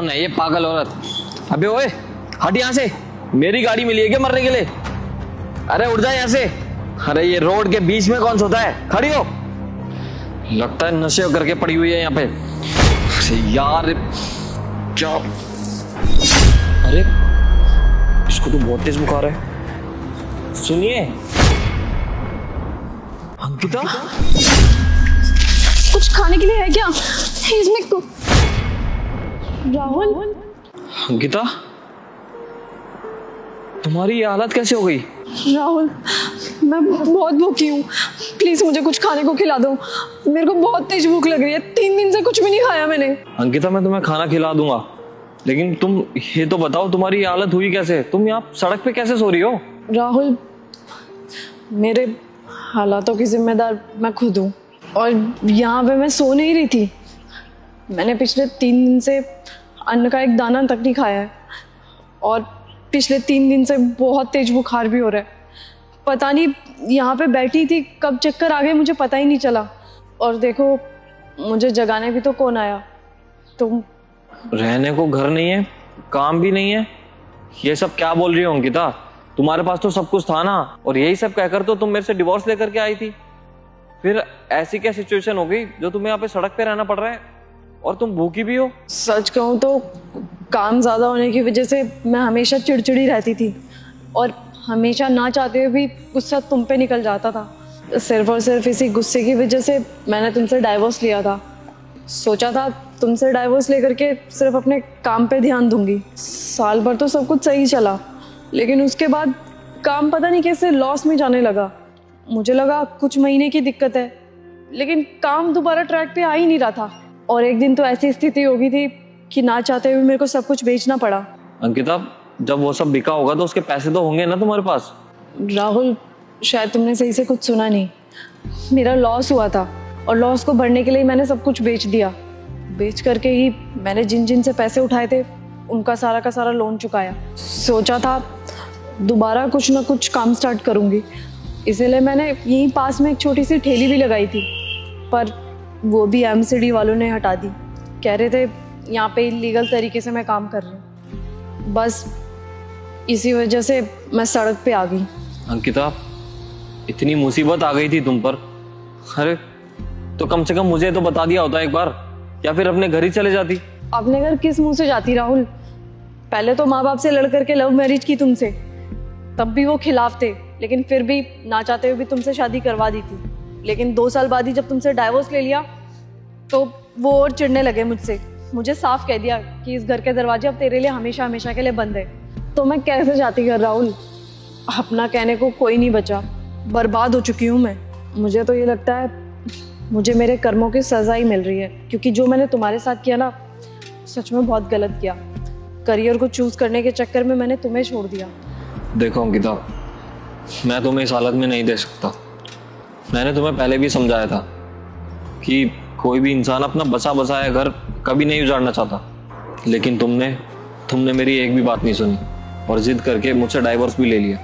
कौन है ये पागल औरत? अबे ओए, हट यहाँ से। मेरी गाड़ी मिली है क्या मरने के लिए? अरे उठ जा यहाँ से। अरे ये रोड के बीच में कौन सोता है? खड़ी हो। लगता है नशे करके पड़ी हुई है यहाँ पे। अरे यार क्या, अरे इसको तो बहुत तेज बुखार है। सुनिए अंकिता, कुछ खाने के लिए है क्या इसमें? राहुल, अंकिता तुम्हारी ये हालत कैसे हो गई? राहुल मैं बहुत भूखी हूँ, प्लीज मुझे कुछ खाने को खिला दो। मेरे को बहुत तेज भूख लग रही है, 3 दिन से कुछ भी नहीं खाया मैंने। अंकिता मैं तुम्हें खाना खिला दूंगा, लेकिन तुम ये तो बताओ तुम्हारी ये हालत हुई कैसे? तुम यहाँ सड़क पे कैसे सो रही हो? राहुल मेरे हालातों की जिम्मेदार मैं खुद हूँ, और यहाँ पे मैं सो नहीं रही थी। मैंने पिछले 3 दिन से अन्न का एक दाना तक नहीं खाया है, और पिछले 3 दिन से बहुत तेज बुखार भी हो रहा है। पता नहीं यहाँ पे बैठी थी कब चक्कर आ गए मुझे पता ही नहीं चला। और देखो मुझे जगाने भी तो कौन आया? तुम। रहने को घर नहीं है, काम भी नहीं है, ये सब क्या बोल रही हो अंकिता? तुम्हारे पास तो सब कुछ था ना, और यही सब कहकर तो तुम मेरे से डिवोर्स लेकर के आई थी। फिर ऐसी क्या सिचुएशन हो गई जो तुम्हें यहाँ पे सड़क पे रहना पड़ रहा है, और तुम भूखी भी हो? सच कहूँ तो काम ज़्यादा होने की वजह से मैं हमेशा चिड़चिड़ी रहती थी, और हमेशा ना चाहते हुए भी गुस्सा तुम पे निकल जाता था। सिर्फ और सिर्फ इसी गुस्से की वजह से मैंने तुमसे डाइवोर्स लिया था। सोचा था तुमसे डाइवोर्स लेकर के सिर्फ अपने काम पे ध्यान दूंगी। साल भर तो सब कुछ सही चला, लेकिन उसके बाद काम पता नहीं कैसे लॉस में जाने लगा। मुझे लगा कुछ महीने की दिक्कत है, लेकिन काम दोबारा ट्रैक पे आ ही नहीं रहा था। और एक दिन तो ऐसी स्थिति हो गई थी कि ना चाहते हुए मेरे को सब कुछ बेचना पड़ा। अंकिता जब वो सब बिका होगा तो उसके पैसे तो होंगे ना तुम्हारे पास? राहुल शायद तुमने सही से कुछ सुना नहीं। मेरा लॉस हुआ था, और लॉस को भरने के लिए मैंने सब कुछ बेच दिया। बेच करके ही मैंने जिन जिन से पैसे उठाए थे उनका सारा का सारा लोन चुकाया। सोचा था दोबारा कुछ ना कुछ काम स्टार्ट करूँगी, इसीलिए मैंने यहीं पास में एक छोटी सी ठेली भी लगाई थी, पर वो भी एमसीडी वालों ने हटा दी। कह रहे थे यहाँ पे इलीगल तरीके से मैं काम कर रही हूँ। बस इसी वजह से मैं सड़क पे आ गई। अंकिता इतनी मुसीबत आ गई थी तुम पर? अरे तो कम से कम मुझे तो बता दिया होता एक बार, या फिर अपने घर ही चले जाती। अपने घर किस मुंह से जाती राहुल? पहले तो माँ बाप से लड़ करके लव मैरिज की तुमसे, तब भी वो खिलाफ थे, लेकिन फिर भी ना चाहते हुए भी तुमसे शादी करवा दी थी। लेकिन 2 साल बाद ही जब तुमसे डाइवोर्स ले लिया तो वो और चिढ़ने लगे मुझसे। मुझे साफ कह दिया कि इस घर के दरवाजे अब तेरे लिए हमेशा हमेशा के लिए बंद है। तो मैं कैसे जाती घर राहुल? अपना कहने को कोई नहीं बचा, बर्बाद हो चुकी हूँ मैं। मुझे तो ये लगता है मुझे मेरे कर्मों की सजा ही मिल रही है, क्योंकि जो मैंने तुम्हारे साथ किया ना, सच में बहुत गलत किया। करियर को चूज करने के चक्कर में मैंने तुम्हें छोड़ दिया। देखो अंकिता, मैं तुम्हें इस हालत में नहीं देख सकता। मैंने तुम्हें पहले भी समझाया था कि कोई भी इंसान अपना बसा बसाया घर कभी नहीं उजाड़ना चाहता, लेकिन तुमने मेरी एक भी बात नहीं सुनी और जिद करके मुझसे डाइवोर्स भी ले लिया।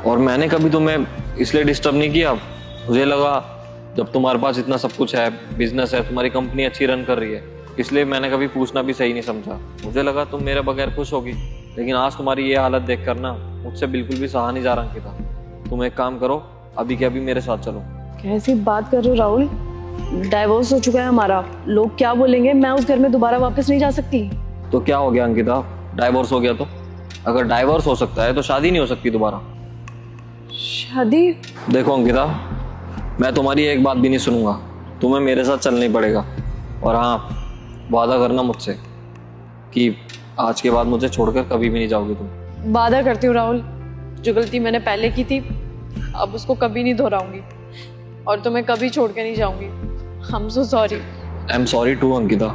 और मैंने कभी तुम्हें इसलिए डिस्टर्ब नहीं किया। मुझे लगा जब तुम्हारे पास इतना सब कुछ है, बिजनेस है, तुम्हारी कंपनी अच्छी रन कर रही है, इसलिए मैंने कभी पूछना भी सही नहीं समझा। मुझे लगा तुम मेरे बगैर खुश होगी, लेकिन आज तुम्हारी ये हालत देख कर ना मुझसे बिल्कुल भी सहा नहीं जा रहा अंकिता। तुम एक काम करो, अभी के अभी मेरे साथ चलो। कैसी बात कर रहे हो राहुल? डाइवोर्स हो चुका है हमारा, लोग क्या बोलेंगे? मैं उस घर में दोबारा वापस नहीं जा सकती। तो क्या हो गया अंकिता, डाइवोर्स हो गया तो? अगर डाइवोर्स हो सकता है तो शादी नहीं हो सकती दोबारा? शादी? देखो अंकिता, मैं तुम्हारी एक बात भी नहीं सुनूंगा, तुम्हें मेरे साथ चलना ही पड़ेगा। और हाँ, वादा करना मुझसे कि आज के बाद मुझे छोड़कर कभी भी नहीं जाओगी तुम। वादा करती हूँ राहुल, जो गलती मैंने पहले की थी अब उसको कभी नहीं दोहराऊंगी, और तुम्हें कभी छोड़ के नहीं जाऊंगी। I am so sorry. I am sorry to Ankita.